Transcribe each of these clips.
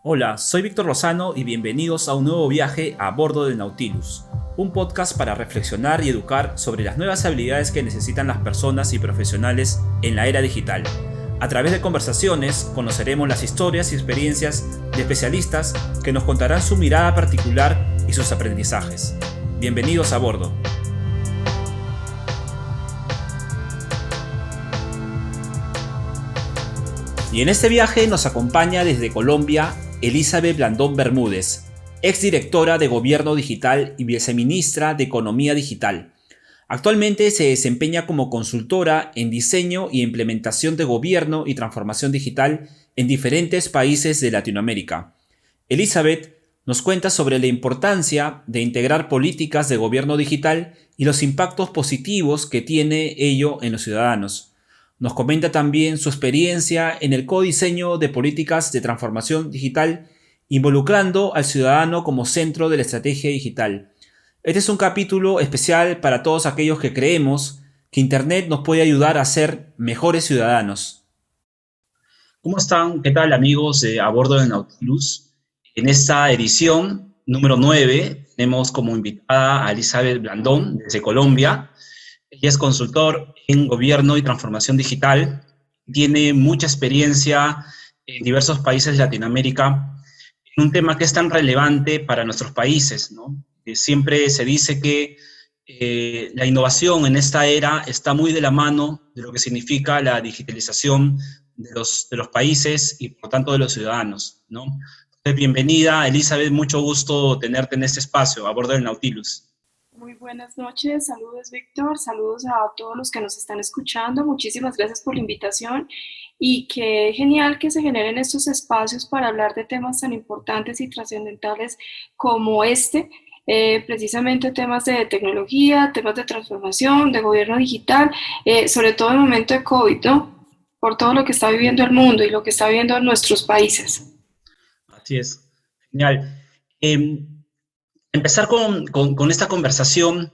Hola, soy Víctor Lozano y bienvenidos a un nuevo viaje a bordo del Nautilus, un podcast para reflexionar y educar sobre las nuevas habilidades que necesitan las personas y profesionales en la era digital. A través de conversaciones conoceremos las historias y experiencias de especialistas que nos contarán su mirada particular y sus aprendizajes. Bienvenidos a bordo. Y en este viaje nos acompaña desde Colombia Elizabeth Blandón Bermúdez, exdirectora de Gobierno Digital y viceministra de Economía Digital. Actualmente se desempeña como consultora en diseño y implementación de gobierno y transformación digital en diferentes países de Latinoamérica. Elizabeth nos cuenta sobre la importancia de integrar políticas de gobierno digital y los impactos positivos que tiene ello en los ciudadanos. Nos comenta también su experiencia en el codiseño de políticas de transformación digital, involucrando al ciudadano como centro de la estrategia digital. Este es un capítulo especial para todos aquellos que creemos que Internet nos puede ayudar a ser mejores ciudadanos. ¿Cómo están? ¿Qué tal, amigos de A Bordo del Nautilus? En esta edición número 9 tenemos como invitada a Elizabeth Blandón desde Colombia. Ella es consultor en gobierno y transformación digital, tiene mucha experiencia en diversos países de Latinoamérica en un tema que es tan relevante para nuestros países, ¿no? Siempre se dice que la innovación en esta era está muy de la mano de lo que significa la digitalización de los países y por tanto de los ciudadanos, ¿no? Entonces, bienvenida, Elizabeth, mucho gusto tenerte en este espacio a bordo del Nautilus. Muy buenas noches, saludos Víctor, saludos a todos los que nos están escuchando, muchísimas gracias por la invitación y qué genial que se generen estos espacios para hablar de temas tan importantes y trascendentales como este, precisamente temas de tecnología, temas de transformación, de gobierno digital, sobre todo en el momento de COVID, ¿no? Por todo lo que está viviendo el mundo y lo que está viviendo en nuestros países. Así es, genial. Empezar con esta conversación,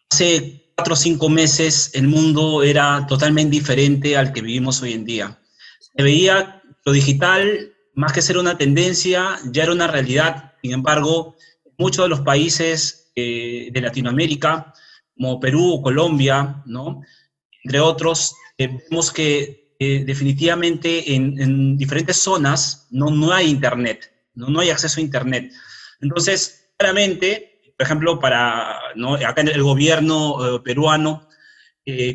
hace 4 o 5 meses el mundo era totalmente diferente al que vivimos hoy en día. Se veía lo digital, más que ser una tendencia, ya era una realidad. Sin embargo, muchos de los países de Latinoamérica, como Perú o Colombia, ¿no?, entre otros, vemos que definitivamente en diferentes zonas no hay internet, no hay acceso a internet. Entonces, claramente, por ejemplo, ¿no?, acá en el gobierno peruano,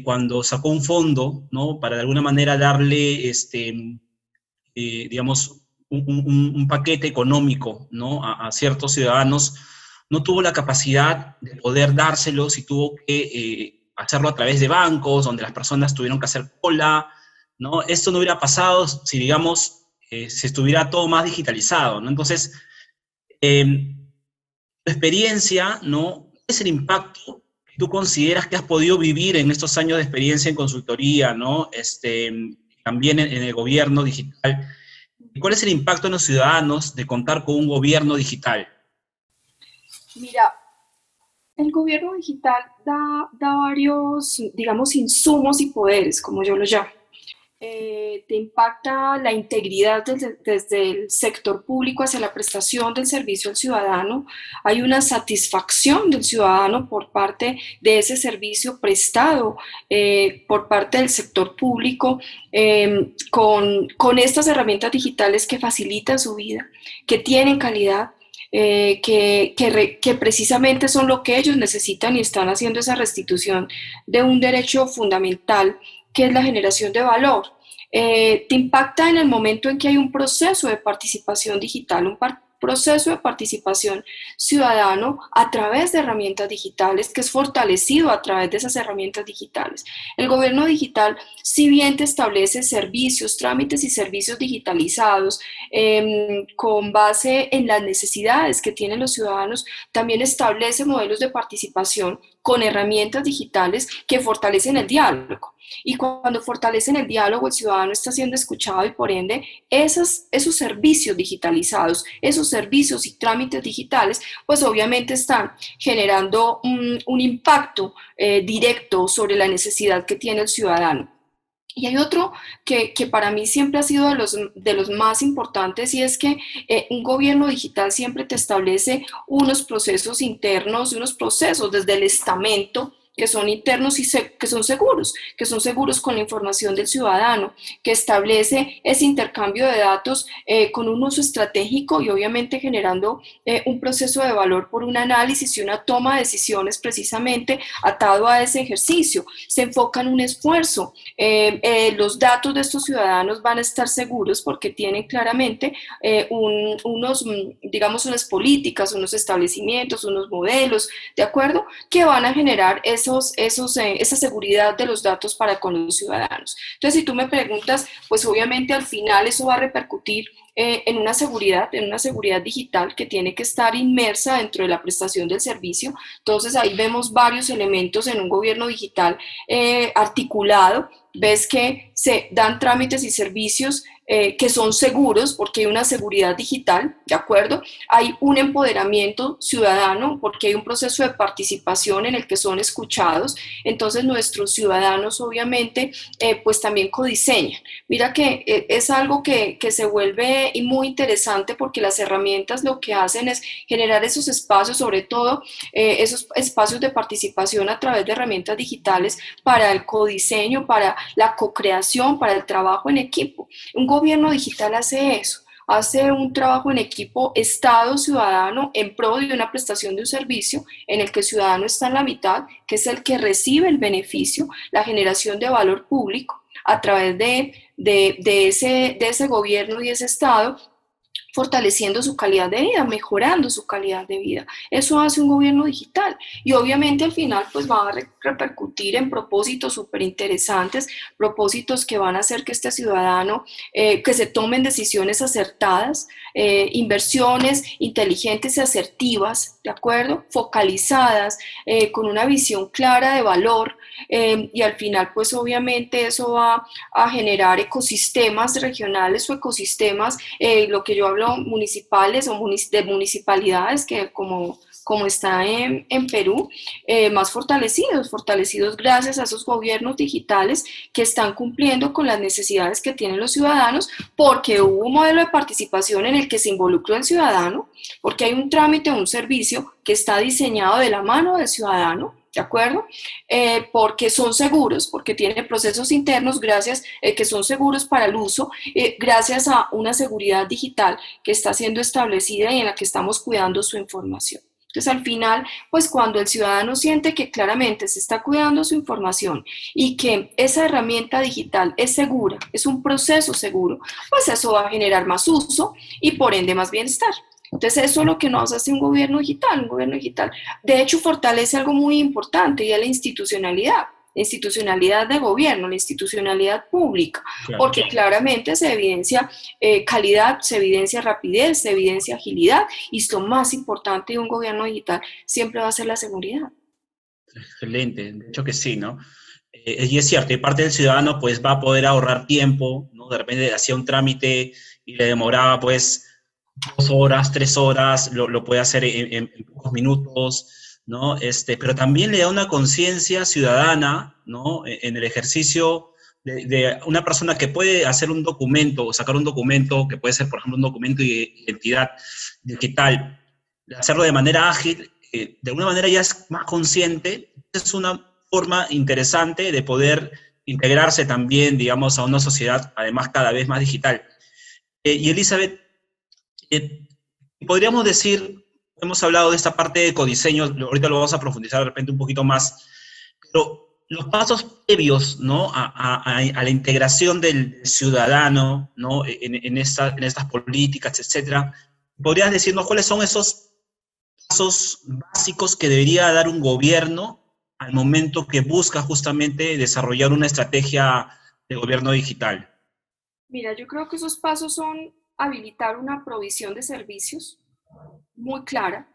cuando sacó un fondo, ¿no?, para de alguna manera darle, digamos, un paquete económico, ¿no?, a ciertos ciudadanos, no tuvo la capacidad de poder dárselos y tuvo que hacerlo a través de bancos, donde las personas tuvieron que hacer cola, ¿no? Esto no hubiera pasado si, digamos, se estuviera todo más digitalizado, ¿no? Entonces, tu experiencia, ¿no? ¿Cuál es el impacto que tú consideras que has podido vivir en estos años de experiencia en consultoría, ¿no? También en el gobierno digital. ¿Cuál es el impacto en los ciudadanos de contar con un gobierno digital? Mira, el gobierno digital da varios, digamos, insumos y poderes, como yo lo llamo. Te impacta la integridad desde el sector público hacia la prestación del servicio al ciudadano. Hay una satisfacción del ciudadano por parte de ese servicio prestado por parte del sector público con estas herramientas digitales que facilitan su vida, que tienen calidad, que precisamente son lo que ellos necesitan y están haciendo esa restitución de un derecho fundamental que es la generación de valor. Te impacta en el momento en que hay un proceso de participación digital, proceso de participación ciudadano a través de herramientas digitales que es fortalecido a través de esas herramientas digitales. El gobierno digital, si bien te establece servicios, trámites y servicios digitalizados con base en las necesidades que tienen los ciudadanos, también establece modelos de participación con herramientas digitales que fortalecen el diálogo. Y cuando fortalecen el diálogo, el ciudadano está siendo escuchado y por ende esos servicios digitalizados, esos servicios y trámites digitales, pues obviamente están generando un impacto directo sobre la necesidad que tiene el ciudadano. Y hay otro que para mí siempre ha sido de los más importantes y es que un gobierno digital siempre te establece unos procesos internos, unos procesos desde el estamento que son internos y que son seguros con la información del ciudadano, que establece ese intercambio de datos con un uso estratégico y obviamente generando un proceso de valor por un análisis y una toma de decisiones precisamente atado a ese ejercicio. Se enfoca en un esfuerzo, los datos de estos ciudadanos van a estar seguros porque tienen claramente digamos, unas políticas, unos establecimientos, unos modelos, ¿de acuerdo? Que van a generar esa seguridad de los datos para con los ciudadanos. Entonces, si tú me preguntas, pues obviamente al final eso va a repercutir en una seguridad digital que tiene que estar inmersa dentro de la prestación del servicio. Entonces ahí vemos varios elementos en un gobierno digital articulado. Ves que se dan trámites y servicios que son seguros porque hay una seguridad digital, ¿de acuerdo? Hay un empoderamiento ciudadano porque hay un proceso de participación en el que son escuchados. Entonces nuestros ciudadanos obviamente pues también codiseñan. Mira que es algo que se vuelve muy interesante porque las herramientas lo que hacen es generar esos espacios, sobre todo esos espacios de participación a través de herramientas digitales para el codiseño, para la co-creación, para el trabajo en equipo. Un gobierno digital hace eso, hace un trabajo en equipo Estado-ciudadano en pro de una prestación de un servicio en el que el ciudadano está en la mitad, que es el que recibe el beneficio, la generación de valor público a través de ese gobierno y ese Estado, fortaleciendo su calidad de vida, mejorando su calidad de vida. Eso hace un gobierno digital y obviamente al final pues va a repercutir en propósitos súper interesantes, propósitos que van a hacer que este ciudadano, que se tomen decisiones acertadas, inversiones inteligentes y asertivas, ¿de acuerdo? Focalizadas, con una visión clara de valor, y al final pues obviamente eso va a generar ecosistemas regionales o ecosistemas, lo que yo hablo municipales o de municipalidades que como está en Perú, más fortalecidos gracias a esos gobiernos digitales que están cumpliendo con las necesidades que tienen los ciudadanos, porque hubo un modelo de participación en el que se involucró el ciudadano, porque hay un trámite o un servicio que está diseñado de la mano del ciudadano, ¿de acuerdo? Porque son seguros, porque tienen procesos internos, gracias, que son seguros para el uso, gracias a una seguridad digital que está siendo establecida y en la que estamos cuidando su información. Entonces, al final, pues cuando el ciudadano siente que claramente se está cuidando su información y que esa herramienta digital es segura, es un proceso seguro, pues eso va a generar más uso y por ende más bienestar. Entonces eso es lo que nos hace un gobierno digital. Un gobierno digital, de hecho, fortalece algo muy importante y es la institucionalidad de gobierno, la institucionalidad pública, Claro. porque claramente se evidencia calidad, se evidencia rapidez, se evidencia agilidad y lo más importante de un gobierno digital siempre va a ser la seguridad. Excelente, de hecho que sí, ¿no? Y es cierto, y parte del ciudadano pues va a poder ahorrar tiempo, ¿no? De repente hacía un trámite y le demoraba pues 2 horas, 3 horas, lo puede hacer en pocos minutos, ¿no? Pero también le da una conciencia ciudadana, ¿no? En el ejercicio de una persona que puede hacer un documento o sacar un documento, que puede ser, por ejemplo, un documento de identidad digital, de hacerlo de manera ágil, de alguna manera ya es más consciente, es una forma interesante de poder integrarse también, digamos, a una sociedad, además, cada vez más digital. Y Elizabeth, eh, podríamos decir, hemos hablado de esta parte de codiseño, ahorita lo vamos a profundizar de repente un poquito más, pero los pasos previos, ¿no? A la integración del ciudadano, ¿no? En estas políticas, etcétera. ¿Podrías decirnos cuáles son esos pasos básicos que debería dar un gobierno al momento que busca justamente desarrollar una estrategia de gobierno digital? Mira, yo creo que esos pasos son habilitar una provisión de servicios muy clara,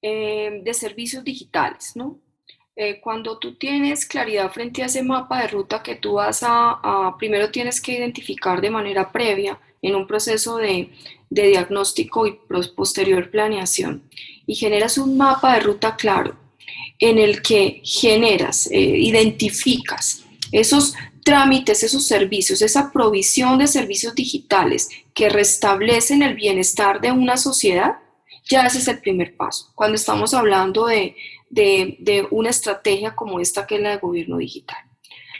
de servicios digitales, ¿no? Cuando tú tienes claridad frente a ese mapa de ruta que tú primero tienes que identificar de manera previa en un proceso de diagnóstico y posterior planeación, y generas un mapa de ruta claro en el que generas, identificas esos trámites, esos servicios, esa provisión de servicios digitales que restablecen el bienestar de una sociedad, ya ese es el primer paso, cuando estamos hablando de una estrategia como esta que es la de gobierno digital.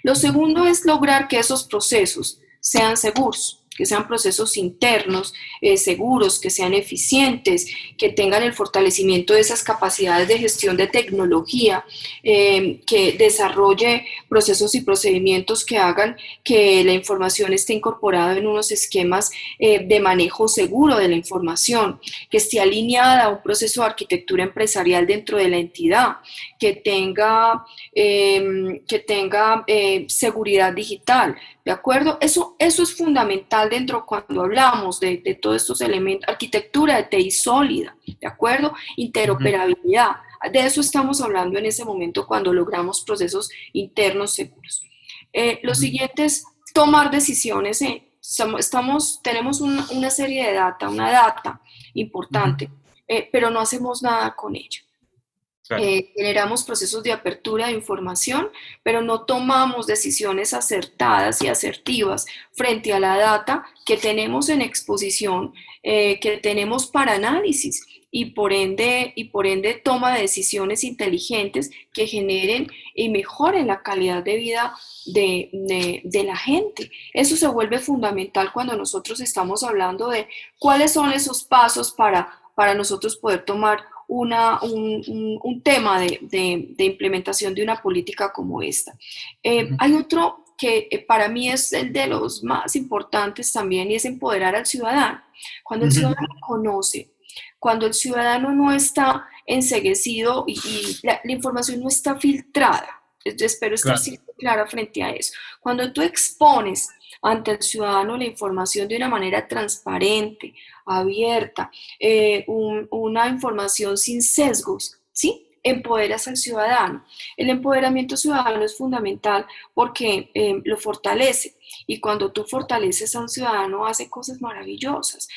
Lo segundo es lograr que esos procesos sean seguros, que sean procesos internos, seguros, que sean eficientes, que tengan el fortalecimiento de esas capacidades de gestión de tecnología, que desarrolle procesos y procedimientos que hagan que la información esté incorporada en unos esquemas de manejo seguro de la información, que esté alineada a un proceso de arquitectura empresarial dentro de la entidad, que tenga seguridad digital, ¿de acuerdo? Eso es fundamental dentro cuando hablamos de todos estos elementos, arquitectura de TI sólida, ¿de acuerdo? Interoperabilidad, de eso estamos hablando en ese momento cuando logramos procesos internos seguros. Lo siguiente es tomar decisiones. Tenemos una serie de data, una data importante, pero no hacemos nada con ella. Claro. Generamos procesos de apertura de información, pero no tomamos decisiones acertadas y asertivas frente a la data que tenemos en exposición, que tenemos para análisis y por ende toma de decisiones inteligentes que generen y mejoren la calidad de vida de la gente. Eso se vuelve fundamental cuando nosotros estamos hablando de cuáles son esos pasos para nosotros poder tomar un tema de implementación de una política como esta. Hay otro que para mí es el de los más importantes también y es empoderar al ciudadano. Cuando el ciudadano conoce, cuando el ciudadano no está enceguecido y la información no está filtrada, espero estar siempre clara frente a eso. Cuando tú expones ante el ciudadano la información de una manera transparente, abierta, una información sin sesgos, ¿sí? Empoderas al ciudadano. El empoderamiento ciudadano es fundamental porque lo fortalece. Y cuando tú fortaleces a un ciudadano, hace cosas maravillosas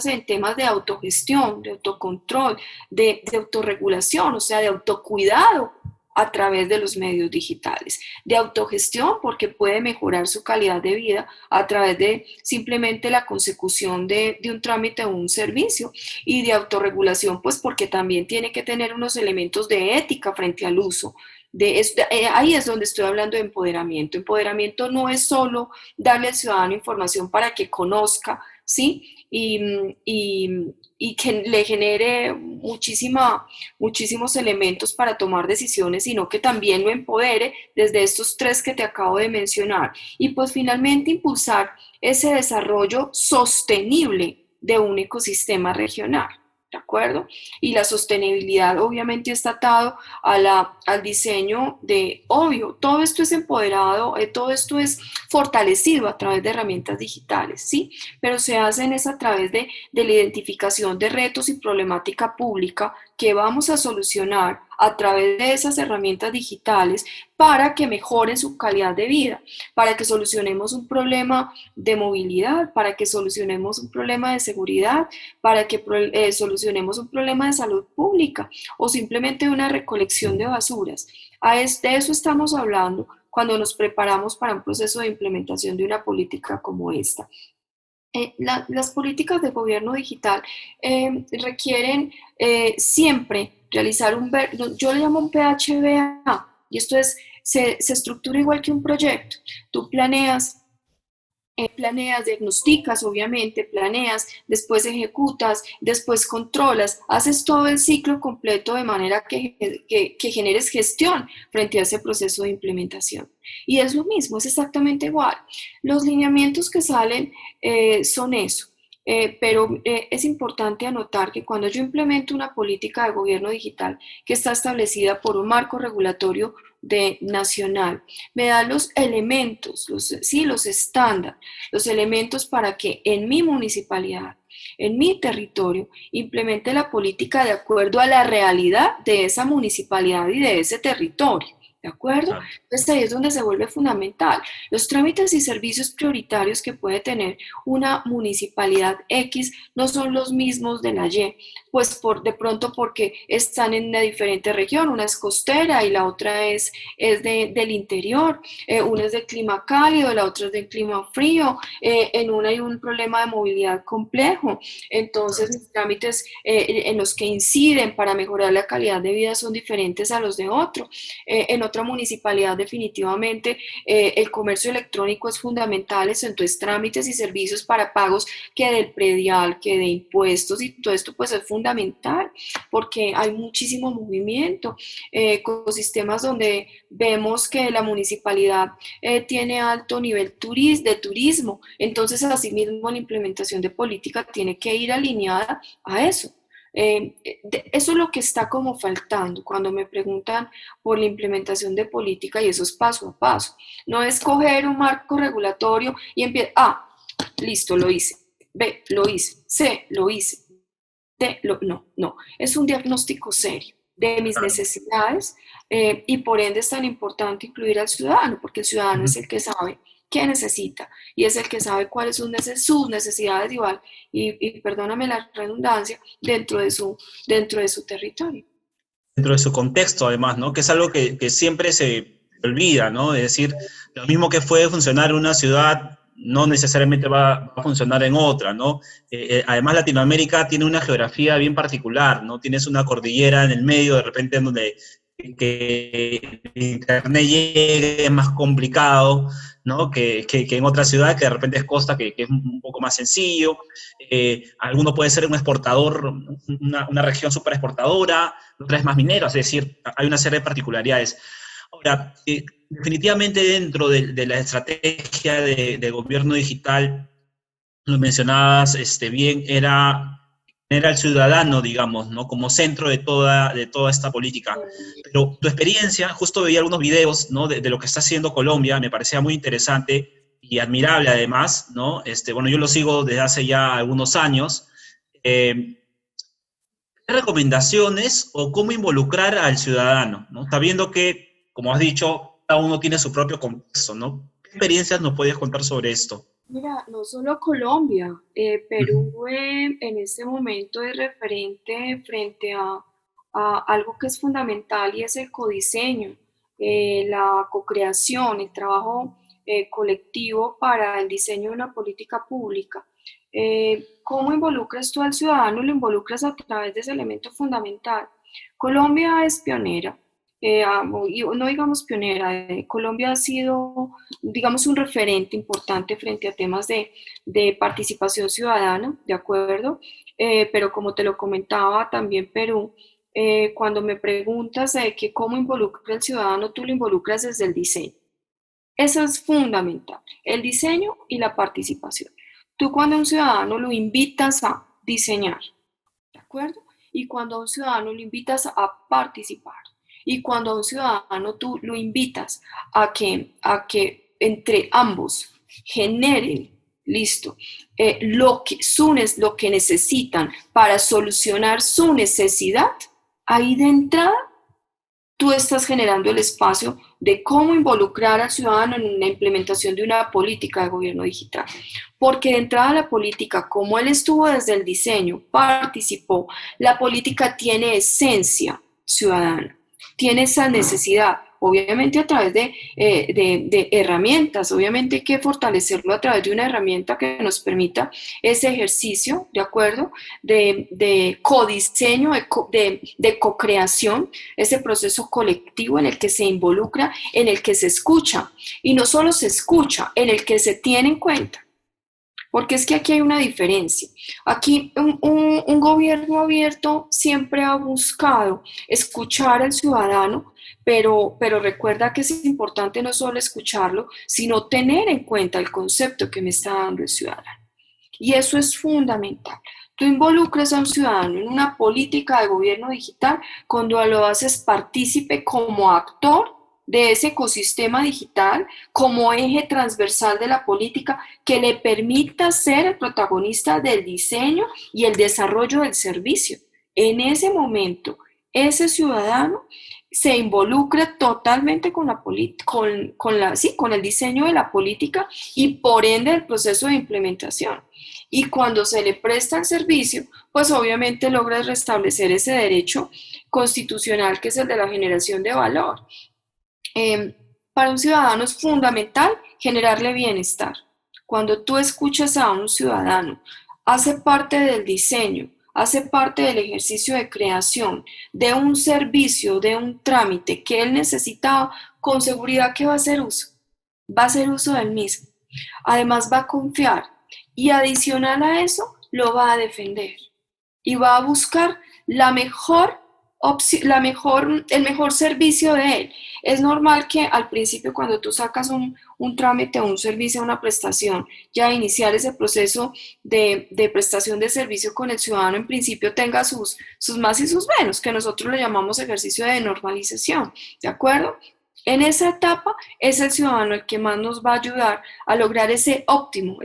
en temas de autogestión, de autocontrol, de autorregulación, o sea, de autocuidado a través de los medios digitales, de autogestión porque puede mejorar su calidad de vida a través de simplemente la consecución de un trámite o un servicio, y de autorregulación pues porque también tiene que tener unos elementos de ética frente al uso. Ahí es donde estoy hablando de empoderamiento. Empoderamiento no es solo darle al ciudadano información para que conozca, ¿sí? Y que le genere muchísimos elementos para tomar decisiones, sino que también lo empodere desde estos tres que te acabo de mencionar. Y pues finalmente impulsar ese desarrollo sostenible de un ecosistema regional. ¿De acuerdo? Y la sostenibilidad obviamente está atado al diseño obvio, todo esto es empoderado, todo esto es fortalecido a través de herramientas digitales, ¿sí? Pero se hacen es a través de la identificación de retos y problemática pública que vamos a solucionar a través de esas herramientas digitales para que mejoren su calidad de vida, para que solucionemos un problema de movilidad, para que solucionemos un problema de seguridad, para que solucionemos un problema de salud pública o simplemente una recolección de basuras. De eso estamos hablando cuando nos preparamos para un proceso de implementación de una política como esta. Las políticas de gobierno digital requieren siempre realizar yo le llamo un PHBA, y esto se estructura igual que un proyecto. Tú planeas, diagnosticas, obviamente, después ejecutas, después controlas, haces todo el ciclo completo de manera que generes gestión frente a ese proceso de implementación. Y es lo mismo, es exactamente igual. Los lineamientos que salen son eso. Pero es importante anotar que cuando yo implemento una política de gobierno digital que está establecida por un marco regulatorio nacional, me da los elementos, los estándares, los elementos para que en mi municipalidad, en mi territorio, implemente la política de acuerdo a la realidad de esa municipalidad y de ese territorio. ¿de acuerdo? Claro. Entonces ahí es donde se vuelve fundamental. Los trámites y servicios prioritarios que puede tener una municipalidad X no son los mismos de la Y, pues de pronto porque están en una diferente región, una es costera y la otra del interior, una es de clima cálido, la otra es de clima frío, en una hay un problema de movilidad complejo, entonces los trámites en los que inciden para mejorar la calidad de vida son diferentes a los de otro. En otra municipalidad definitivamente el comercio electrónico es fundamental, entonces trámites y servicios para pagos que del predial, que de impuestos y todo esto pues es fundamental porque hay muchísimo movimiento, ecosistemas donde vemos que la municipalidad tiene alto nivel de turismo, entonces asimismo la implementación de política tiene que ir alineada a eso. Eso es lo que está como faltando cuando me preguntan por la implementación de política y eso es paso a paso. No es coger un marco regulatorio y empezar, listo, lo hice, B, lo hice, C, lo hice, no, es un diagnóstico serio de mis Claro. necesidades y por ende es tan importante incluir al ciudadano, porque el ciudadano es el que sabe qué necesita y es el que sabe cuáles son sus necesidades y perdóname la redundancia, dentro de su territorio. Dentro de su contexto, además, ¿no? Que es algo que siempre se olvida, ¿no? Es decir, lo mismo que puede funcionar en una ciudad, no necesariamente va a funcionar en otra, ¿no? Además, Latinoamérica tiene una geografía bien particular, ¿no? Tienes una cordillera en el medio, de repente, en donde que el internet llegue es más complicado, ¿no? Que en otra ciudad, que de repente es costa, que es un poco más sencillo. Alguno puede ser un exportador, una región súper exportadora, otra es más minero, es decir, hay una serie de particularidades. Ahora, definitivamente dentro de la estrategia de gobierno digital, lo mencionabas bien, era el ciudadano, digamos, ¿no? Como centro de toda esta política. Pero tu experiencia, justo veía algunos videos, ¿no? De lo que está haciendo Colombia, me parecía muy interesante y admirable además, ¿no? Bueno, yo lo sigo desde hace ya algunos años. ¿Qué recomendaciones o cómo involucrar al ciudadano, ¿no? Sabiendo que, como has dicho, cada uno tiene su propio contexto, ¿no? ¿Qué experiencias nos puedes contar sobre esto? Mira, no solo Colombia, Ujú. Perú en este momento es referente frente a algo que es fundamental y es el codiseño, la cocreación, el trabajo colectivo para el diseño de una política pública. ¿Cómo involucras tú al ciudadano? Lo involucras a través de ese elemento fundamental. Colombia es pionera, y no digamos pionera, Colombia ha sido, digamos, un referente importante frente a temas de participación ciudadana, ¿de acuerdo? Pero como te lo comentaba, también Perú, cuando me preguntas de que cómo involucra al ciudadano, tú lo involucras desde el diseño. Eso es fundamental, el diseño y la participación. Tú cuando a un ciudadano lo invitas a diseñar, ¿de acuerdo? Y cuando a un ciudadano lo invitas a participar. Y cuando a un ciudadano tú lo invitas a que entre ambos generen, listo, lo que necesitan para solucionar su necesidad, ahí de entrada tú estás generando el espacio de cómo involucrar al ciudadano en la implementación de una política de gobierno digital. Porque de entrada la política, como él estuvo desde el diseño, participó, la política tiene esencia ciudadana, tiene esa necesidad, obviamente a través de herramientas, obviamente hay que fortalecerlo a través de una herramienta que nos permita ese ejercicio, ¿de acuerdo? De codiseño, de co-creación, ese proceso colectivo en el que se involucra, en el que se escucha, y no solo se escucha, en el que se tiene en cuenta. Porque es que aquí hay una diferencia. Aquí un gobierno abierto siempre ha buscado escuchar al ciudadano, pero recuerda que es importante no solo escucharlo, sino tener en cuenta el concepto que me está dando el ciudadano. Y eso es fundamental. Tú involucras a un ciudadano en una política de gobierno digital cuando lo haces partícipe como actor de ese ecosistema digital, como eje transversal de la política que le permita ser el protagonista del diseño y el desarrollo del servicio. En ese momento, ese ciudadano se involucre totalmente con con el diseño de la política y por ende el proceso de implementación. Y cuando se le presta el servicio, pues obviamente logra restablecer ese derecho constitucional que es el de la generación de valor. Eh, para un ciudadano es fundamental generarle bienestar. Cuando tú escuchas a un ciudadano, hace parte del diseño, hace parte del ejercicio de creación de un servicio, de un trámite que él necesitaba, con seguridad que va a hacer uso, va a hacer uso del mismo. Además va a confiar y adicional a eso lo va a defender y va a buscar la mejor el mejor servicio de él. Es normal que al principio cuando tú sacas un trámite o un servicio, una prestación, ya iniciar ese proceso de prestación de servicio con el ciudadano en principio tenga sus más y sus menos, que nosotros le llamamos ejercicio de normalización, ¿de acuerdo? En esa etapa es el ciudadano el que más nos va a ayudar a lograr ese óptimo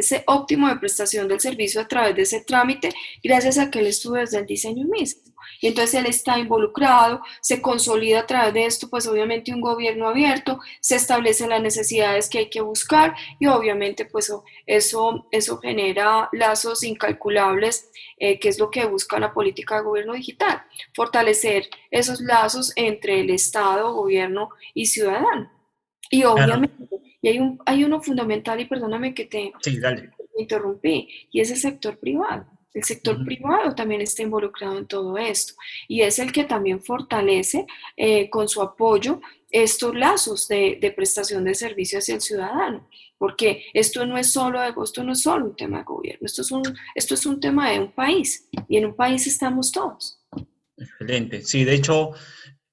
de prestación del servicio a través de ese trámite, gracias a que él estuvo desde el diseño mismo. Y entonces él está involucrado, se consolida a través de esto, pues obviamente un gobierno abierto, se establecen las necesidades que hay que buscar y obviamente pues eso genera lazos incalculables, que es lo que busca la política de gobierno digital, fortalecer esos lazos entre el Estado, gobierno y ciudadano. Y Claro, obviamente, hay uno fundamental, y perdóname que te sí, dale. interrumpí, y es el sector privado. El sector Ujú. privado también está involucrado en todo esto y es el que también fortalece con su apoyo estos lazos de prestación de servicio hacia el ciudadano, porque esto no es solo un tema de gobierno, esto es un tema de un país y en un país estamos todos. Excelente. Sí, de hecho,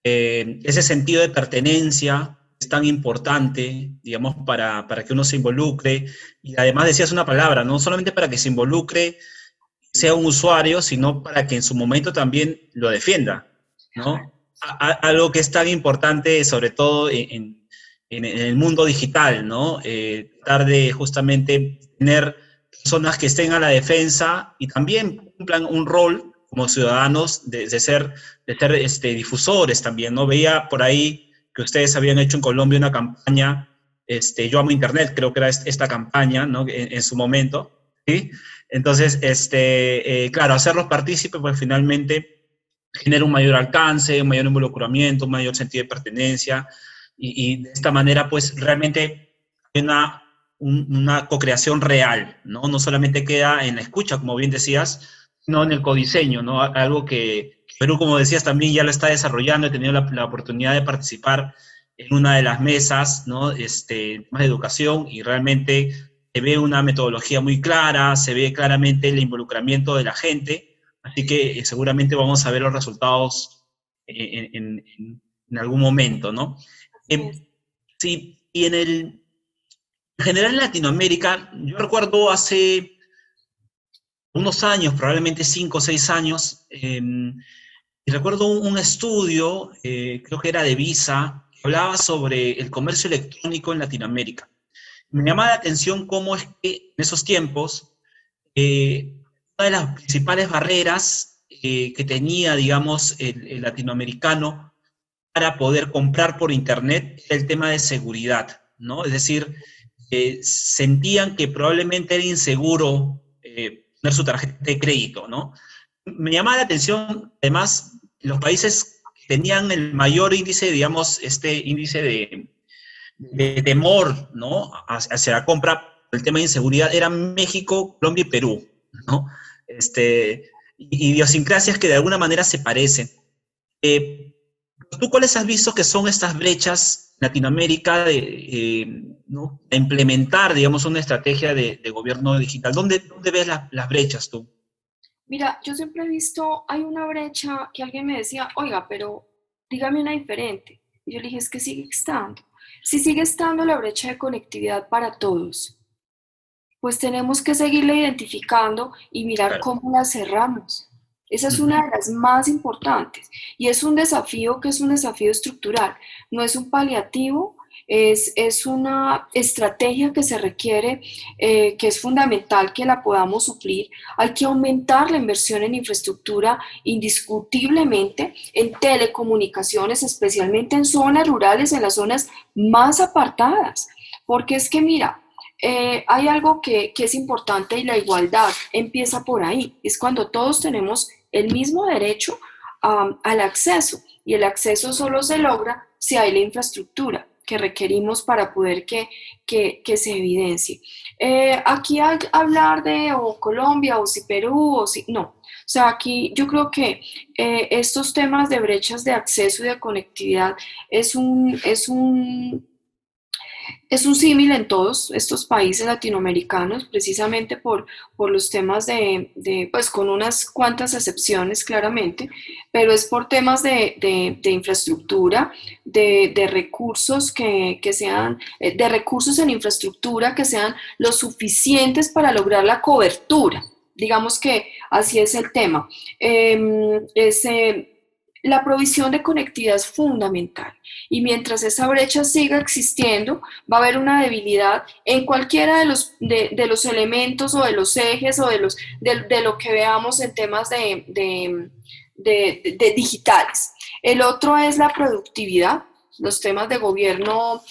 ese sentido de pertenencia es tan importante, digamos, para que uno se involucre. Y además decías una palabra, no solamente para que se involucre, sea un usuario, sino para que en su momento también lo defienda, ¿no? Algo que es tan importante, sobre todo en el mundo digital, ¿no? Tratar de justamente tener personas que estén a la defensa y también cumplan un rol como ciudadanos de ser difusores también, ¿no? Veía por ahí que ustedes habían hecho en Colombia una campaña, Yo amo Internet, creo que era esta campaña, ¿no? En su momento, ¿sí? Entonces, claro, hacerlos partícipes, pues finalmente genera un mayor alcance, un mayor involucramiento, un mayor sentido de pertenencia, y de esta manera, pues realmente hay una co-creación real, ¿no? No solamente queda en la escucha, como bien decías, sino en el codiseño, ¿no? Algo que Perú, como decías, también ya lo está desarrollando. He tenido la oportunidad de participar en una de las mesas, ¿no? Más de educación, y realmente se ve una metodología muy clara, se ve claramente el involucramiento de la gente, así que seguramente vamos a ver los resultados en algún momento, ¿no? Así Eh, es. sí, y en general en Latinoamérica, yo recuerdo hace unos años, probablemente 5 o 6 años, y recuerdo un estudio, creo que era de Visa, que hablaba sobre el comercio electrónico en Latinoamérica. Me llamaba la atención cómo es que en esos tiempos una de las principales barreras que tenía, digamos, el latinoamericano para poder comprar por Internet era el tema de seguridad, ¿no? Es decir, sentían que probablemente era inseguro poner su tarjeta de crédito, ¿no? Me llamaba la atención, además, los países que tenían el mayor índice, digamos, este índice de temor, ¿no? Hacia la compra, el tema de inseguridad, eran México, Colombia y Perú, ¿no? Idiosincrasias que de alguna manera se parecen. Eh, ¿Tú cuáles has visto que son estas brechas en Latinoamérica ¿no? de implementar, digamos, una estrategia de gobierno digital? ¿Dónde ves las brechas tú? Mira, yo siempre he visto, hay una brecha que alguien me decía, oiga, pero dígame una diferente. Y yo le dije, es que sigue estando. Si sigue estando la brecha de conectividad para todos, pues tenemos que seguirla identificando y mirar Claro. cómo la cerramos. Esa es una Ujú. de las más importantes y es un desafío que es un desafío estructural, no es un paliativo Es una estrategia que se requiere, que es fundamental que la podamos suplir. Hay que aumentar la inversión en infraestructura indiscutiblemente, en telecomunicaciones, especialmente en zonas rurales, en las zonas más apartadas. Porque es que mira, hay algo que es importante y la igualdad empieza por ahí. Es cuando todos tenemos el mismo derecho al acceso y el acceso solo se logra si hay la infraestructura que requerimos para poder que se evidencie. Aquí hablar de o Colombia o si Perú o si no. O sea, aquí yo creo que estos temas de brechas de acceso y de conectividad es un, es un es un símil en todos estos países latinoamericanos, precisamente por los temas pues con unas cuantas excepciones claramente, pero es por temas de infraestructura, de recursos que sean, de recursos en infraestructura que sean lo suficientes para lograr la cobertura. Digamos que así es el tema. La provisión de conectividad es fundamental y mientras esa brecha siga existiendo, va a haber una debilidad en cualquiera de los elementos o de los ejes o de lo que veamos en temas de digitales. El otro es la productividad, los temas de gobierno,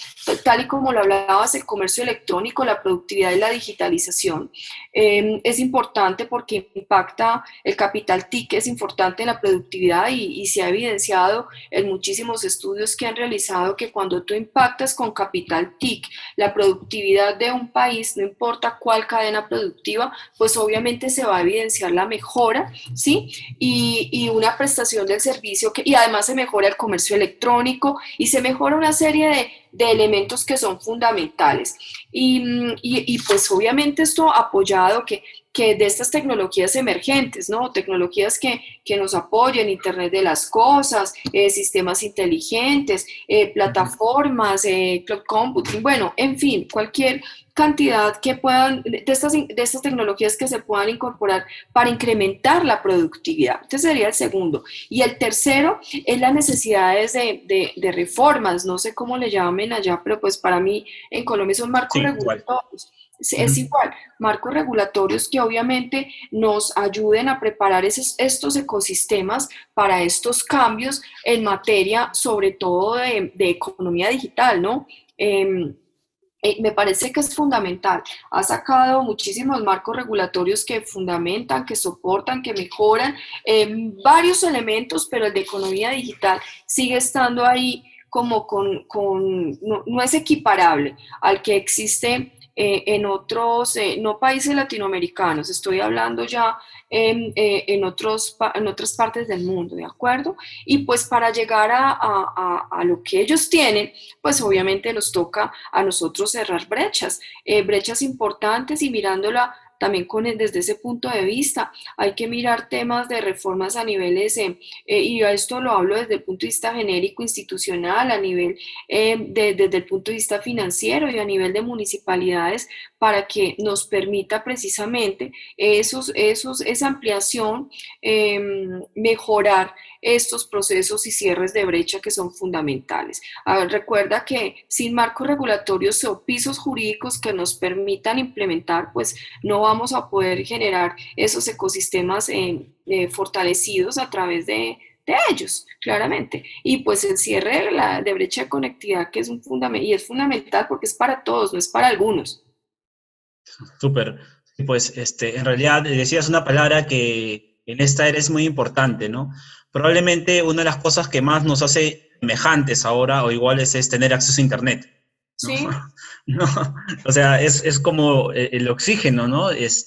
tal y como lo hablabas, el comercio electrónico, la productividad y la digitalización. Es importante porque impacta el capital TIC, es importante en la productividad y se ha evidenciado en muchísimos estudios que han realizado que cuando tú impactas con capital TIC la productividad de un país, no importa cuál cadena productiva, pues obviamente se va a evidenciar la mejora, ¿sí? Y una prestación del servicio y además se mejora el comercio electrónico y se mejora una serie de elementos que son fundamentales. Pues obviamente esto apoyado que de estas tecnologías emergentes, ¿no? Tecnologías que nos apoyen, Internet de las cosas, sistemas inteligentes, plataformas, cloud computing, bueno, en fin, cualquier cantidad que puedan, de estas tecnologías que se puedan incorporar para incrementar la productividad. Este sería el segundo. Y el tercero es las necesidades de reformas, no sé cómo le llamen allá, pero pues para mí en Colombia son marcos Sí, igual. regulatorios. Es igual, marcos regulatorios que obviamente nos ayuden a preparar estos ecosistemas para estos cambios en materia, sobre todo de economía digital, ¿no? Me parece que es fundamental. Ha sacado muchísimos marcos regulatorios que fundamentan, que soportan, que mejoran varios elementos, pero el de economía digital sigue estando ahí como no es equiparable al que existe en otros, no países latinoamericanos, estoy hablando ya en otras partes del mundo, ¿de acuerdo? Y pues para llegar a lo que ellos tienen, pues obviamente nos toca a nosotros cerrar brechas, brechas importantes y mirándola también desde ese punto de vista. Hay que mirar temas de reformas a niveles, y a esto lo hablo desde el punto de vista genérico, institucional, a nivel, desde el punto de vista financiero y a nivel de municipalidades, para que nos permita precisamente esa ampliación, eh, mejorar estos procesos y cierres de brecha que son fundamentales. A ver, recuerda que sin marcos regulatorios o pisos jurídicos que nos permitan implementar, pues no vamos a poder generar esos ecosistemas fortalecidos a través de ellos, claramente. Y pues el cierre de brecha de conectividad, que es un fundamental, y es fundamental porque es para todos, no es para algunos. Súper. Pues en realidad decías una palabra que en esta era es muy importante, ¿no? Probablemente una de las cosas que más nos hace semejantes ahora o iguales es tener acceso a Internet, ¿no? Sí, No, o sea, es como el oxígeno, ¿no? Es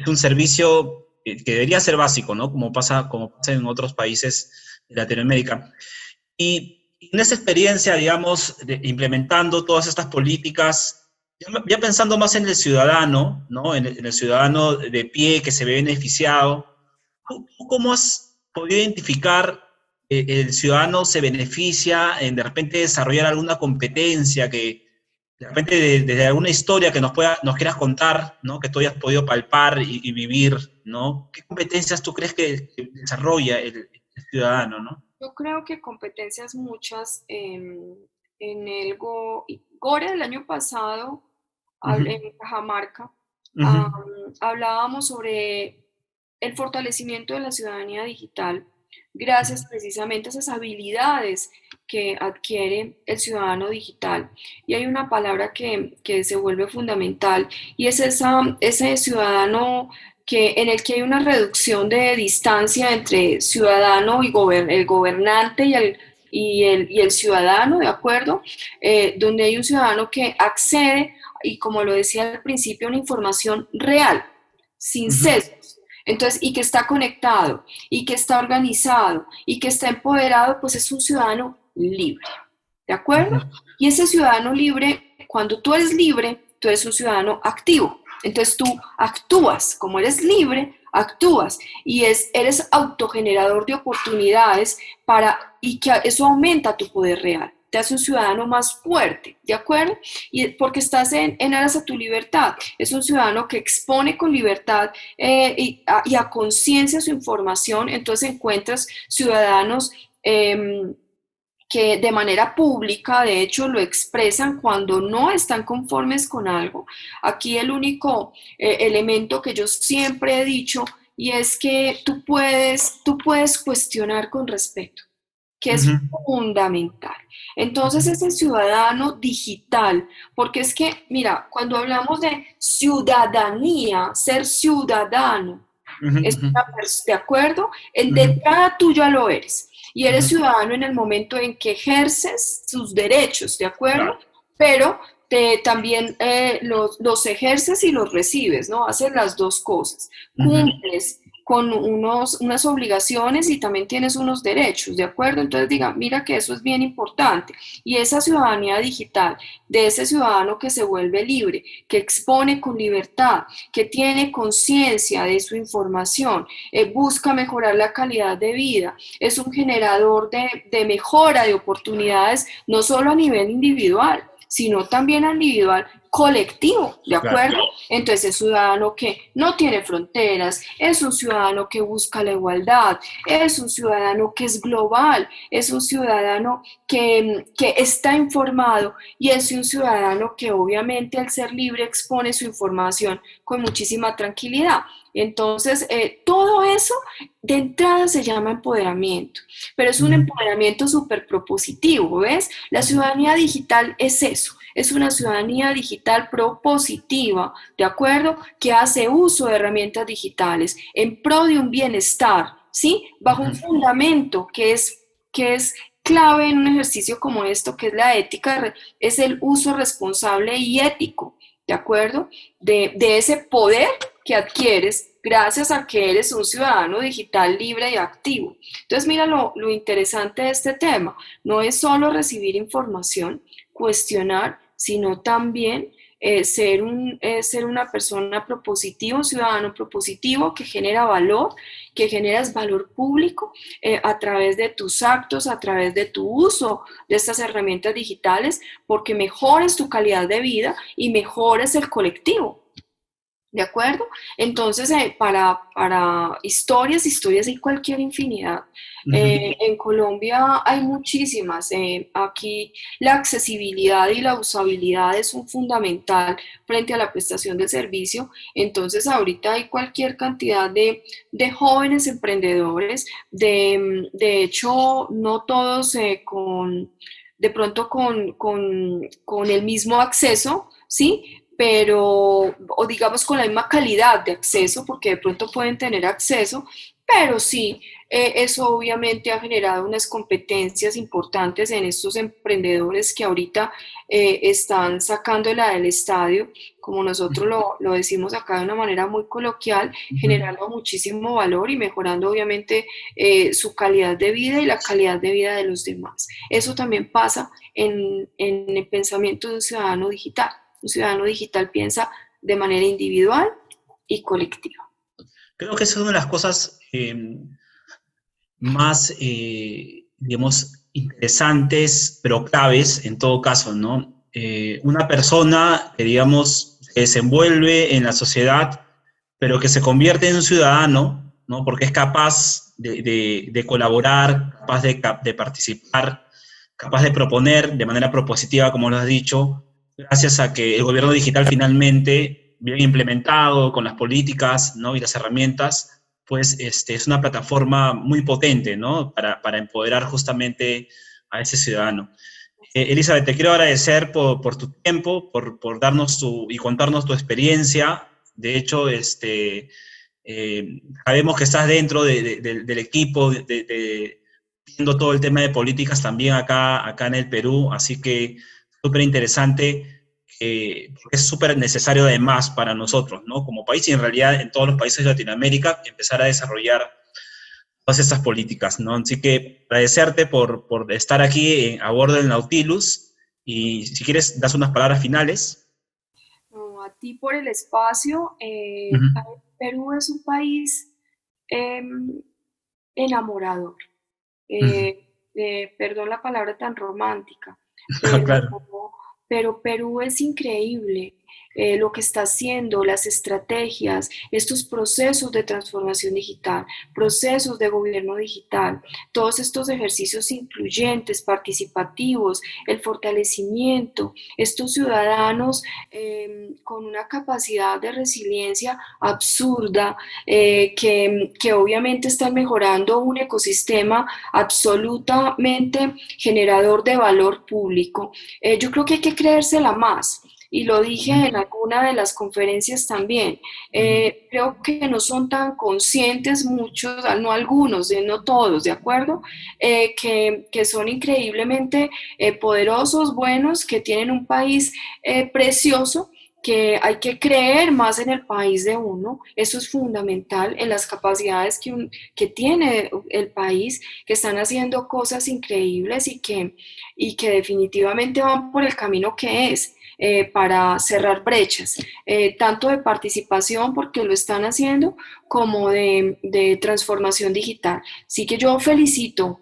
un servicio que debería ser básico, ¿no? Como pasa en otros países de Latinoamérica. Y en esa experiencia, digamos, implementando todas estas políticas, ya pensando más en el ciudadano, ¿no? En el ciudadano de pie que se ve beneficiado, ¿cómo has podido identificar el ciudadano se beneficia en de repente desarrollar alguna competencia que de repente desde alguna historia que nos quieras contar, ¿no? Que tú hayas podido palpar y vivir, ¿no? ¿Qué competencias tú crees que desarrolla el ciudadano, ¿no? yo creo que competencias muchas, en el Gore del año pasado, Ujú, en Cajamarca, ujú, hablábamos sobre el fortalecimiento de la ciudadanía digital gracias precisamente a esas habilidades que adquiere el ciudadano digital. Y hay una palabra que se vuelve fundamental y es ese ciudadano en el que hay una reducción de distancia entre ciudadano y el gobernante y el ciudadano, ¿de acuerdo? Donde hay un ciudadano que accede, y como lo decía al principio, a una información real, sin ujú, sesgos. Entonces, y que está conectado, y que está organizado, y que está empoderado, pues es un ciudadano libre, ¿de acuerdo? ujú, Y ese ciudadano libre, cuando tú eres libre, tú eres un ciudadano activo. Entonces tú actúas, como eres libre, actúas y eres autogenerador de oportunidades y que eso aumenta tu poder real, te hace un ciudadano más fuerte, ¿de acuerdo? Y porque estás en aras a tu libertad, es un ciudadano que expone con libertad y a conciencia su información, entonces encuentras ciudadanos que de manera pública, de hecho, lo expresan cuando no están conformes con algo. Aquí el único elemento que yo siempre he dicho y es que tú puedes cuestionar con respeto, que es ujú, fundamental. Entonces, ujú, ese ciudadano digital, porque es que, mira, cuando hablamos de ciudadanía, ser ciudadano, ujú, es ujú, ¿de acuerdo? De ujú, entrada tú ya lo eres. Y eres ujú. ciudadano en el momento en que ejerces sus derechos, ¿de acuerdo? Claro. Pero también los ejerces y los recibes, ¿no? Haces las dos cosas. Ujú, Cumples con unas obligaciones y también tienes unos derechos, ¿de acuerdo? Entonces diga, mira que eso es bien importante. Y esa ciudadanía digital, de ese ciudadano que se vuelve libre, que expone con libertad, que tiene conciencia de su información, busca mejorar la calidad de vida, es un generador de mejora de oportunidades, no solo a nivel individual, sino también a individual colectivo, ¿de claro. acuerdo? Entonces es un ciudadano que no tiene fronteras, es un ciudadano que busca la igualdad, es un ciudadano que es global, es un ciudadano que está informado y es un ciudadano que obviamente al ser libre expone su información con muchísima tranquilidad. Entonces, todo eso de entrada se llama empoderamiento, pero es un Ujú, empoderamiento súper propositivo, ¿ves? La ujú, ciudadanía digital es eso, es una ciudadanía digital propositiva, ¿de acuerdo? Que hace uso de herramientas digitales en pro de un bienestar, ¿sí? Bajo un ujú. fundamento que es clave en un ejercicio como esto, que es la ética, es el uso responsable y ético, ¿de acuerdo? De ese poder que adquieres gracias a que eres un ciudadano digital libre y activo. Entonces, mira lo interesante de este tema. No es solo recibir información, cuestionar, sino también ser una persona propositiva, un ciudadano propositivo que genera valor, que generas valor público a través de tus actos, a través de tu uso de estas herramientas digitales, porque mejores tu calidad de vida y mejores el colectivo. ¿De acuerdo? Entonces, para historias hay cualquier infinidad. Ujú, En Colombia hay muchísimas. Aquí la accesibilidad y la usabilidad es un fundamental frente a la prestación del servicio. Entonces, ahorita hay cualquier cantidad de jóvenes emprendedores. De hecho, no todos de pronto con el mismo acceso, ¿sí? Pero, o digamos con la misma calidad de acceso, porque de pronto pueden tener acceso, pero sí, eso obviamente ha generado unas competencias importantes en estos emprendedores que ahorita están sacándola del estadio, como nosotros lo decimos acá de una manera muy coloquial, ujú. generando muchísimo valor y mejorando obviamente su calidad de vida y la calidad de vida de los demás. Eso también pasa en el pensamiento de un ciudadano digital. Un ciudadano digital piensa de manera individual y colectiva. Creo que esa es una de las cosas más, digamos, interesantes, pero claves en todo caso, ¿no? Una persona que, digamos, se desenvuelve en la sociedad, pero que se convierte en un ciudadano, ¿no? Porque es capaz de colaborar, capaz de participar, capaz de proponer de manera propositiva, como lo has dicho, gracias a que el gobierno digital finalmente, bien implementado con las políticas, ¿no? Y las herramientas, pues es una plataforma muy potente, ¿no? Para empoderar justamente a ese ciudadano. Elizabeth, te quiero agradecer por tu tiempo, por darnos y contarnos tu experiencia. De hecho, sabemos que estás dentro del equipo, viendo todo el tema de políticas también acá en el Perú, así que súper interesante, porque es súper necesario además para nosotros, ¿no? Como país y en realidad en todos los países de Latinoamérica, empezar a desarrollar todas estas políticas, ¿no? Así que agradecerte por estar aquí a bordo del Nautilus y si quieres, das unas palabras finales. No, a ti por el espacio. Uh -huh. Perú es un país em, enamorador. Uh -huh. Perdón la palabra tan romántica, pero, Claro. pero Perú es increíble. Lo que está haciendo, las estrategias, estos procesos de transformación digital, procesos de gobierno digital, todos estos ejercicios incluyentes, participativos, el fortalecimiento, estos ciudadanos con una capacidad de resiliencia absurda, que obviamente están mejorando un ecosistema absolutamente generador de valor público. Yo creo que hay que creérsela más. Y lo dije en alguna de las conferencias también. Creo que no son tan conscientes muchos, no algunos, no todos, ¿de acuerdo? Que son increíblemente poderosos, buenos, que tienen un país precioso, que hay que creer más en el país de uno. Eso es fundamental, en las capacidades que tiene el país, que están haciendo cosas increíbles y que definitivamente van por el camino que es. Para cerrar brechas, tanto de participación, porque lo están haciendo, como de transformación digital. Así que yo felicito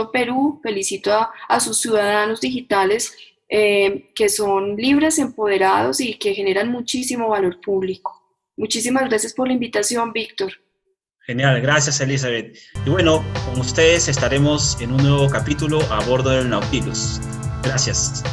a Perú, felicito a sus ciudadanos digitales, que son libres, empoderados y que generan muchísimo valor público. Muchísimas gracias por la invitación, Víctor. Genial, gracias Elizabeth. Y bueno, con ustedes estaremos en un nuevo capítulo a bordo del Nautilus. Gracias.